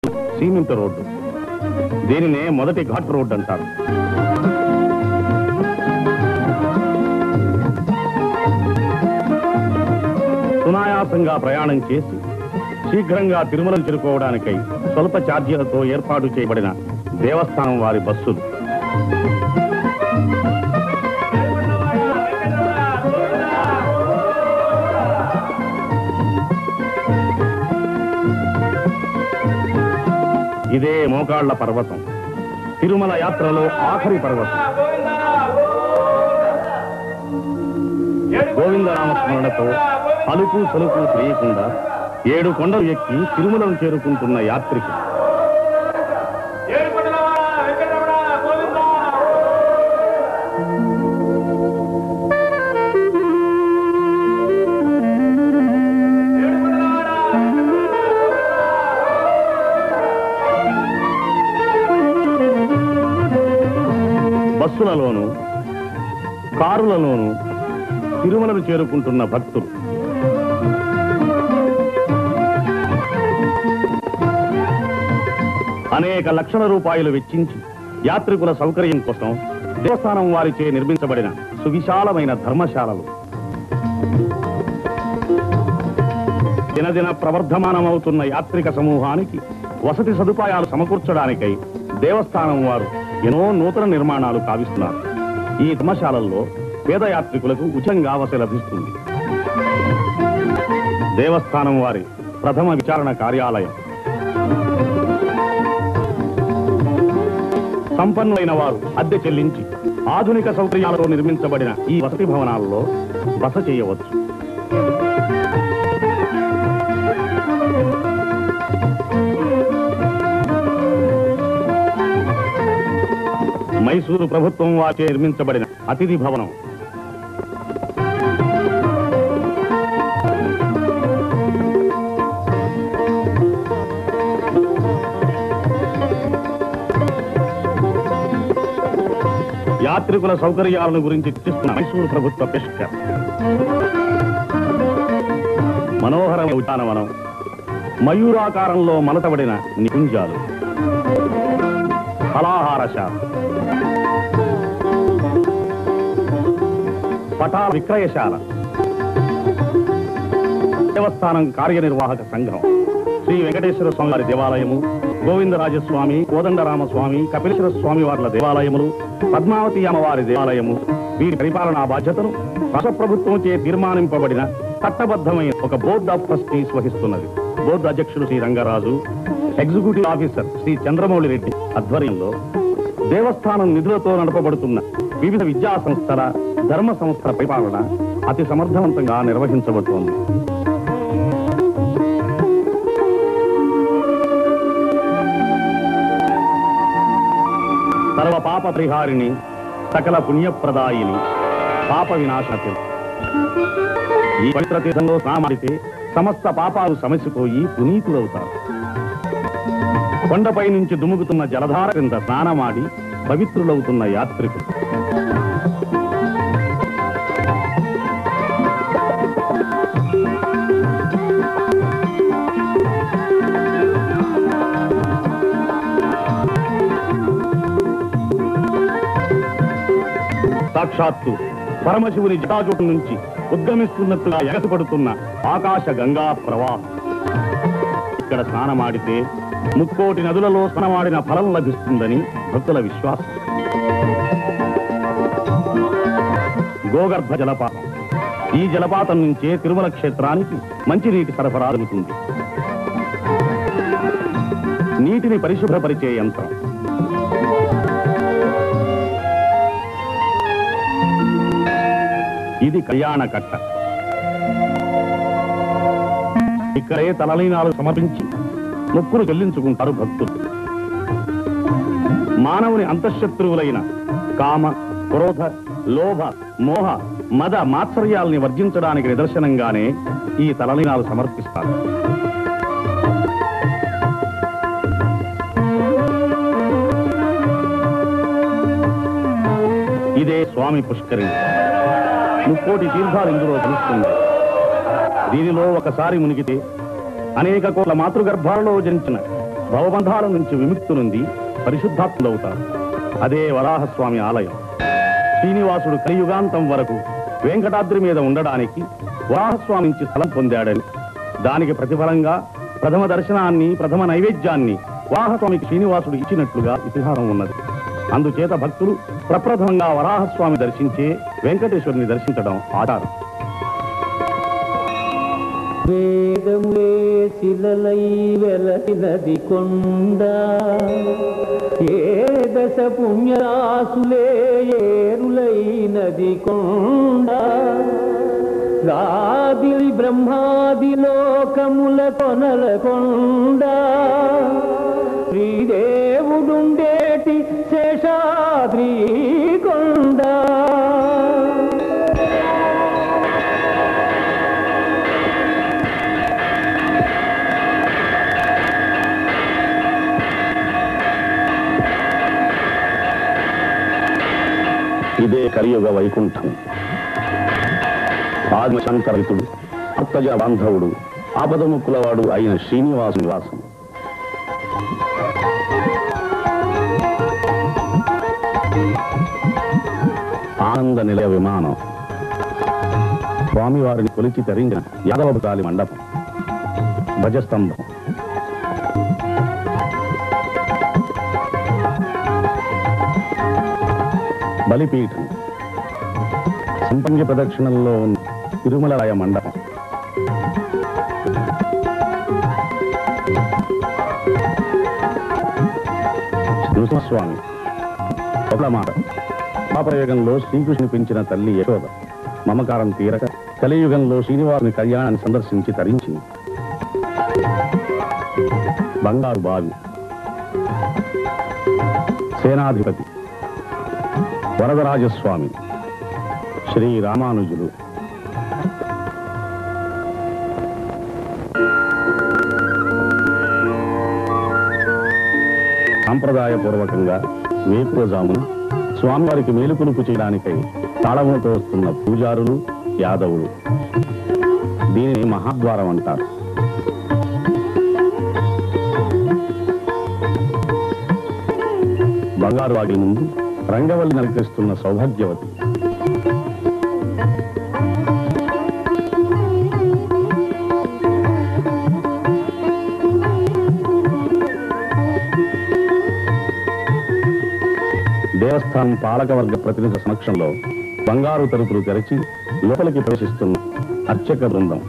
Cement road. దీనినే మొదటి ghat road అంటారు. సునాయాసంగా ప్రయాణం చేసి శీఘ్రంగా తిరుమలను చేరుకోవడానికై స్వల్ప ఛార్జీలతో ఏర్పాటు చేయబడిన దేవస్థానం వారి బస్సులు. ఇదే మోకాళ్ల పర్వతం, తిరుమల యాత్రలో ఆఖరి పర్వతం. గోవిందనామస్మరణతో అలుపు సలుపు తెలియకుండా 7 కొండలు ఎక్కి తిరుమలను చేరుకుంటున్న యాత్రికులు. బస్సులలోనూ కారులలోనూ తిరుమలను చేరుకుంటున్న భక్తులు. అనేక లక్షల రూపాయలు వెచ్చించి యాత్రికుల సౌకర్యం కోసం దేవస్థానం వారిచే నిర్మించబడిన సువిశాలమైన ధర్మశాలలు. దినదిన ప్రవర్ధమానమవుతున్న యాత్రిక సమూహానికి వసతి సదుపాయాలు సమకూర్చడానికై దేవస్థానం వారు ఎన్నో నూతన నిర్మాణాలు కావిస్తున్నారు. ఈ ధర్మశాలల్లో పేద యాత్రికులకు ఉచితంగా వసతి లభిస్తుంది. దేవస్థానం వారి ప్రథమ విచారణ కార్యాలయం. సంపన్నులైన వారు అద్దె చెల్లించి ఆధునిక సౌకర్యాలతో నిర్మించబడిన ఈ వసతి భవనాల్లో బస చేయవచ్చు. మైసూరు ప్రభుత్వం వాచే నిర్మించబడిన అతిథి భవనం. యాత్రికుల సౌకర్యాలను గురించి చర్చిస్తున్న మైసూరు ప్రభుత్వ పెష్కర్. మనోహరమైన ఉద్యానవనం, మయూరాకారంలో మలతబడిన నికుంజాలు, ఫలాహారశాల, పటాల విక్రయశాల, దేవస్థానం కార్యనిర్వాహక సంఘం, శ్రీ వెంకటేశ్వర స్వామి వారి దేవాలయము, గోవిందరాజస్వామి, కోదండరామస్వామి, కపిలేశ్వర స్వామి వార్ల దేవాలయములు, పద్మావతి అమ్మవారి దేవాలయము, వీరి పరిపాలనా బాధ్యతను రాష్ట్ర ప్రభుత్వంచే తీర్మానింపబడిన చట్టబద్ధమైన ఒక బోర్డ్ ఆఫ్ ట్రస్టీస్ వహిస్తున్నది. బోర్డు అధ్యక్షుడు శ్రీ రంగరాజు, ఎగ్జిక్యూటివ్ ఆఫీసర్ శ్రీ చంద్రమౌళి రెడ్డి ఆధ్వర్యంలో దేవస్థానం నిధులతో నడపబడుతున్న వివిధ విద్యా సంస్థల, ధర్మ సంస్థల పరిపాలన అతి సమర్థవంతంగా నిర్వహించబడుతోంది. సర్వ పాప పరిహారిణి, సకల పుణ్యప్రదాయిని, పాప వినాశనతి. ఈ పవిత్ర తీర్థంలో స్నానమాడితే సమస్త పాపాలు సమసిపోయి పునీతులవుతారు. కొండపై నుంచి దుముకుతున్న జలధార కింద స్నానమాడి పవిత్రులవుతున్న యాత్రికులు. సాక్షాత్తు పరమశివుని జటాజూటం నుంచి ఉద్గమిస్తున్నట్టుగా ఎగసిపడుతున్న ఆకాశ గంగా ప్రవాహం. ఇక్కడ స్నానమాడితే 3 కోటి నదులలో స్నానమాడిన ఫలం లభిస్తుందని భక్తుల విశ్వాసం. గోగర్భ జలపాతం. ఈ జలపాతం నుంచే తిరుమల క్షేత్రానికి మంచినీటి సరఫరా జరుగుతుంది. నీటిని పరిశుభ్రపరిచే యంత్రం. ఇది కళ్యాణ కట్ట. ఇక్కడే తలలీనాలు సమర్పించి మొక్కులు చెల్లించుకుంటారు భక్తులు. మానవుని అంతఃశత్రువులైన కామ, క్రోధ, లోభ, మోహ, మద, మాత్సర్యాల్ని వర్జించడానికి నిదర్శనంగానే ఈ తలలీనాలు సమర్పిస్తారు. ఇదే స్వామి పుష్కరిణి. 3 కోటి తీర్థాలు ఇందులో కలుస్తుంది. దీనిలో ఒకసారి మునిగితే అనేక కోట్ల మాతృగర్భాలలో జనించిన భవబంధాల నుంచి విముక్తులుంది పరిశుద్ధాత్ములవుతారు. అదే వరాహస్వామి ఆలయం. శ్రీనివాసుడు కలియుగాంతం వరకు వెంకటాద్రి మీద ఉండడానికి వరాహస్వామి నుంచి స్థలం పొందాడని, దానికి ప్రతిఫలంగా ప్రథమ దర్శనాన్ని, ప్రథమ నైవేద్యాన్ని వరాహస్వామికి శ్రీనివాసుడు ఇచ్చినట్లుగా ఇతిహాసం ఉన్నది. అందుచేత భక్తులు ప్రప్రథమంగా వరాహస్వామి దర్శించే వెంకటేశ్వరుని దర్శించడం ఆచారం. వేదములే శిలలై వెలసినది కొండ, ఏ దశ పుణ్యరాసులే ఏరులైనది కొండ, గాదిలి బ్రహ్మాది లోకముల కొనల కొండ, శ్రీదేవుడుండేటి శేషాద్రి కొండ. ఇదే కలియుగ వైకుంఠం. ఆదిశంకరితుడు, భక్తజ బాంధవుడు, ఆపదముక్కులవాడు అయిన శ్రీనివాసు నివాసం. ఆనంద నిలయ విమానం, స్వామివారిని కొలిచి తరించిన యాదవకాలి మండపం, ధ్వజస్తంభం, బలిపీఠం, సంపంగి ప్రదక్షిణంలో ఉన్న తిరుమలరాయ మండపం, నృసింహస్వామి, మాట, పాపయుగంలో శ్రీకృష్ణుని పెంచిన తల్లి యశోద మమకారం తీరక కలియుగంలో శ్రీనివాసుని కళ్యాణాన్ని సందర్శించి తరించింది. బంగారు బావి, సేనాధిపతి వరదరాజస్వామి, శ్రీ రామానుజులు, సాంప్రదాయపూర్వకంగా వేకువజామున స్వామివారికి మేలుకొలుపు చేయడానికై తాళములతో వస్తున్న పూజారులు, యాదవులు. దీనిని మహాద్వారం అంటారు. బంగారు వాగి ముందు రంగవల్లి నరికిస్తున్న సౌభాగ్యవతి, దేవస్థానం పాలకవర్గ ప్రతినిధి సమక్షంలో బంగారు తలుపులు తెరచి లోపలికి ప్రవేశిస్తున్న అర్చక బృందం.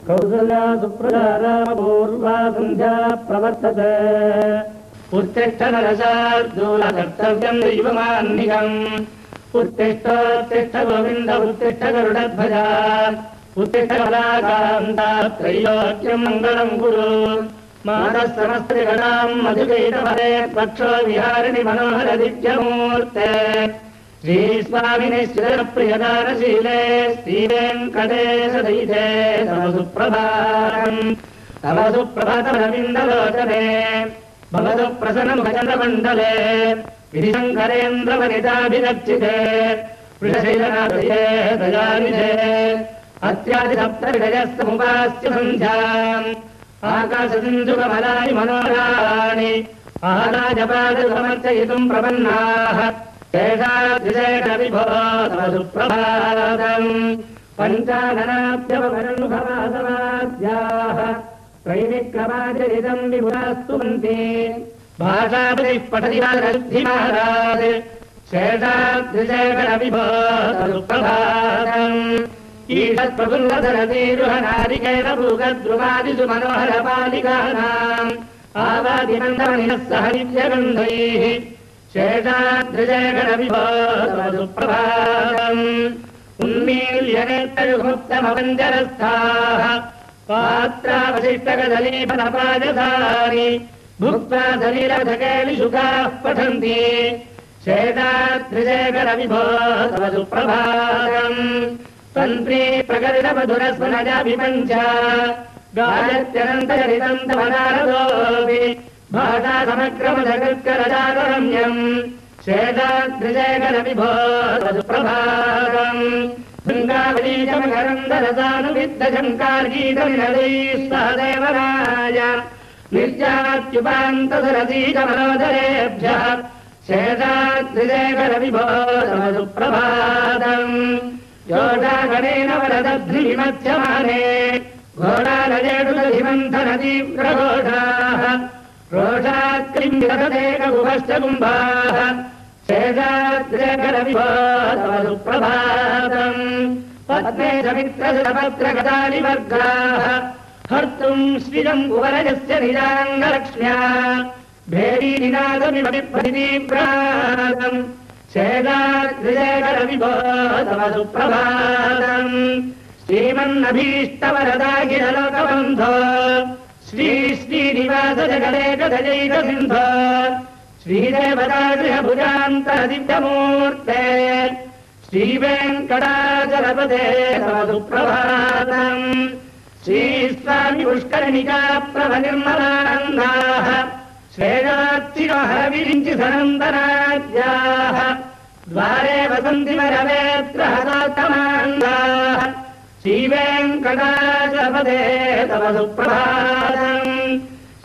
కౌసల్యాసుప్రజారామపూర్వా సంధ్యా ప్రవర్తతే, ఉత్తిష్ట నరశార్దూలకర్తవ్యం దైవమాన్నికం, ఉత్తిష్ఠోత్తిష్ఠ గోవింద ఉత్తిష్ఠ గరుడధ్వజ, ఉత్తిష్ఠ కళాకాంత త్రైలోక్యం మంగళం కురు, మాతః సమస్తగణాం మధుకైటవరే పక్షో విహారిణి మనోహర దివ్యమూర్తే, శ్రీ స్వామిని శ్రీప్రియదానశీలే శ్రీవేంకటేశదైతే తమ సుప్రభాతం, తమ సుప్రభాతమరవిందలోచనే భవతు ప్రసన్నముఖచంద్రమండలే, విధిశంకరేంద్రవనితాభిరక్షితే, వృషశైలనాథయే దయానిధే, అత్యాదిసప్తవిడయస్తముపాస్య సంధ్యాం, ఆకాశసింధుకమలాని మనోరాణి ఆరాజపాదమర్చయితుం ప్రపన్నాః, శేషాద్రిశేఖర విభో తవ సుప్రభాతం, పంచాననాభ్యవరుణుభవాసవాద్యాః త్రైవిక్రమాచరితం విభురాస్తువంతి, భాషాపతిః పఠతి మహారాజ్ శేషాద్రిశేఖర విభో తవ సుప్రభాతం, ఈషత్ ప్రఫుల్లధరతీరుహనారికేణ భూగద్రుమాదిషు మనోహర పాలికానాం ఆవాదిమందమనినః సహ దివ్యగంధైః, శేషాద్రిశేఖర విభో తవ సుప్రభాతం, ఉన్మీల్యనేత్తయుముక్తమవంజరస్థాః పాత్రావశిష్టకదలీఫలపాదసాని భుక్త్వా సలీలవధకేలిషుకాః పఠन्ति, శేషాద్రిశేఖర విభో తవ సుప్రభాతం, తంత్రీ ప్రకటితమధురస్వనజాభిపంచ గాయత్యనంతచరితం తవ నారదోపి భాషా సమక్రమధకృత్కరజాతరమ్యం, शेषाद्रिजयकर विभो सुप्रभातम् भृङ्गावलीचमकरन्दरसानुविद्धशङ्कारगीतनिनदैः सह देवराय निर्यात्युपान्तसरसीजमनोदरेभ्यः शेषाद्रिजयकर विभो सुप्रभातम् योषागणेन वरदध्रिमध्यमाने घोडालजेडुदधिमन्थनतीव्रघोषाः रोषात्क्लिम्बितदेकगुभश्च कुम्भाः शेषाद्रिजयकर विभो सुप्रभातम् पद्मे समित्रशतपत्रकदालिवर्गाः हर्तुम् श्रियम् कुवरजस्य निजाङ्गलक्ष्म्या भेरीनिनादमिव बिभ्रतीव्रातम् शेषाद्रिजयकर विभो सुप्रभातम् श्रीमन्नभीष्टवरदाखिललोकबन्धो श्री श्रीनिवास जगदेकजैकसिन्धो श्रीदेवतागृहभुजान्तरदिव्यमूर्ते श्रीवेङ्कटाचलपते तव सुप्रभातम् श्रीस्वामि पुष्करणिकाप्रभनिर्मलानन्दाः श्रेयात्सिरोहरविरिञ्चि सनन्दनाद्याः द्वारे वसन्ति वरवेत्रहदातमान्दाः श्रीवेङ्कटाचलपते तव सुप्रभातम्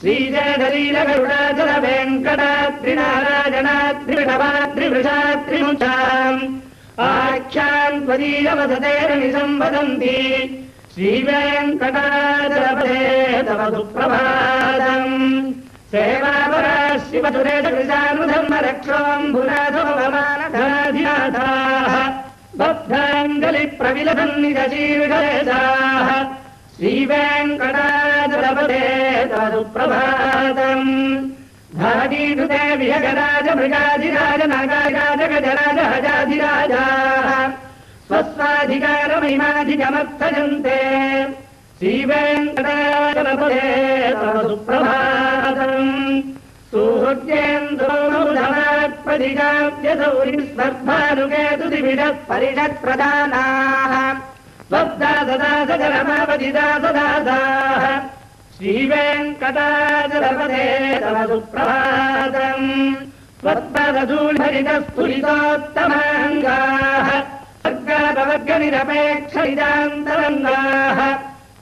श्रीजयधरीलगरुडाचल वेङ्कटाद्रिनारायणाद्रिविषवाद्रिवृषाद्रिमुषाम् आख्यान् त्वदीयवसतेरनिसम्वदन्ति श्रीवेङ्कटाचलपते तव सुप्रभातम् सेवापरा शिवसुरेशकृशानुधर्मरक्षोऽम्बुनाथो भवानधनाधिनाथाः बद्धाञ्जलिप्रविलसन्निजशीर्षेषाः श्रीवेङ्कटाचलपते तव सुप्रभातम् धाडीकृते विहगराजमृगाधिराज नागाराज हजाधिराजाः स्वस्वाधिकारमहिमाधिगमर्थजन्ते श्रीवेङ्कटाचलपते तव सुप्रभातम् सुहृद्येन्दोमुधनात्पदिजाव्यसौरिस्पर्धानुकेतुदिविडः परिषत्प्रदानाः स्वब्दासदासकरमापदिदासदासाः श्रीवेङ्कटाचलपते तव सुप्रभातम् त्वत्पदधूलहरितस्फुलितोत्तमाङ्गाः वर्गापवर्गनिरपेक्षितान्तरङ्गाः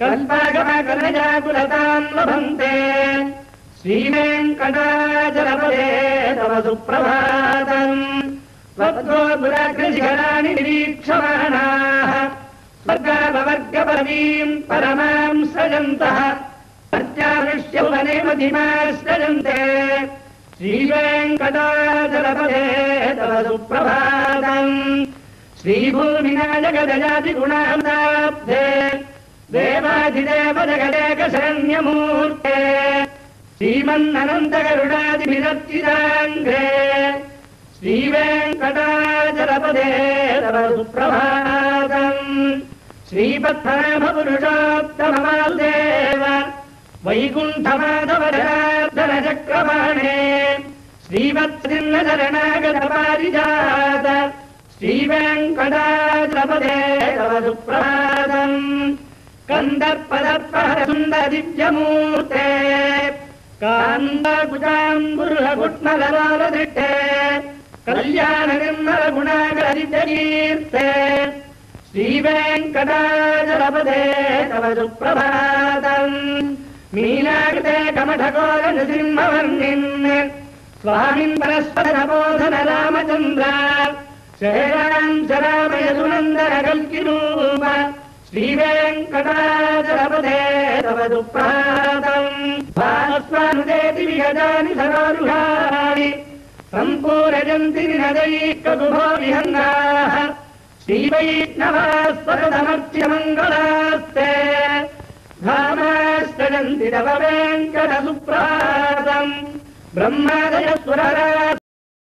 कल्पागमकलजाकुलतान् लभन्ते श्रीवेङ्कटाचलपते तव सुप्रभातम् त्वत्गोपुराग्रशिखराणि निरीक्षमाणाः स्वर्गापवर्गपरवीम् परमाम् सृजन्तः अर्चादृश्यभुवने मधिमाश्रयन्ते श्रीवेङ्कटाचलपते तव सुप्रभातम् श्रीभूमिनाजगदजातिगुणाब्धे देवाधिदेव जगदेकशरण्यमूर्ते श्रीमन्ननन्तगरुडादिभिरर्चिताङ्घ्रे श्रीवेङ्कटाचलपते तव सुप्रभातम् श्रीपद्मनाभपुरुषोत्तमवासुदेव वैकुण्ठमाधवरार्धनचक्रवाणे श्रीवत्सिन्नशरणागतपारिजात श्रीवेङ्कटाचलपते तव सुप्रभातम् कन्दर्पदर्पहरसुन्दरदिव्यमूर्ते कान्दाकुजाम्बुरुहकुट्मललोलदिष्टे कल्याणनिर्मलगुणाकरदिव्यकीर्ते श्रीवेङ्कटाचलपते तव सुप्रभातम् मीनाकृते कमठकोलनृसिंहवर्णिन् स्वामिन् परस्परनबोधन रामचन्द्र शराम् शरामयसुनन्दन कल्किरूप श्रीवेङ्कटाचलपते तव सुप्रभातम् भास्वानुदेति विगतानि सरोरुहाणि सम्पूरजन्ति निनदैकगुभो विहङ्गाः श्रीवैष्णवास्वरदमर्च्यमङ्गलास्ते धामाश्रयन्ति तव वेङ्कटसुप्रभातम् ब्रह्मादयस्वरराज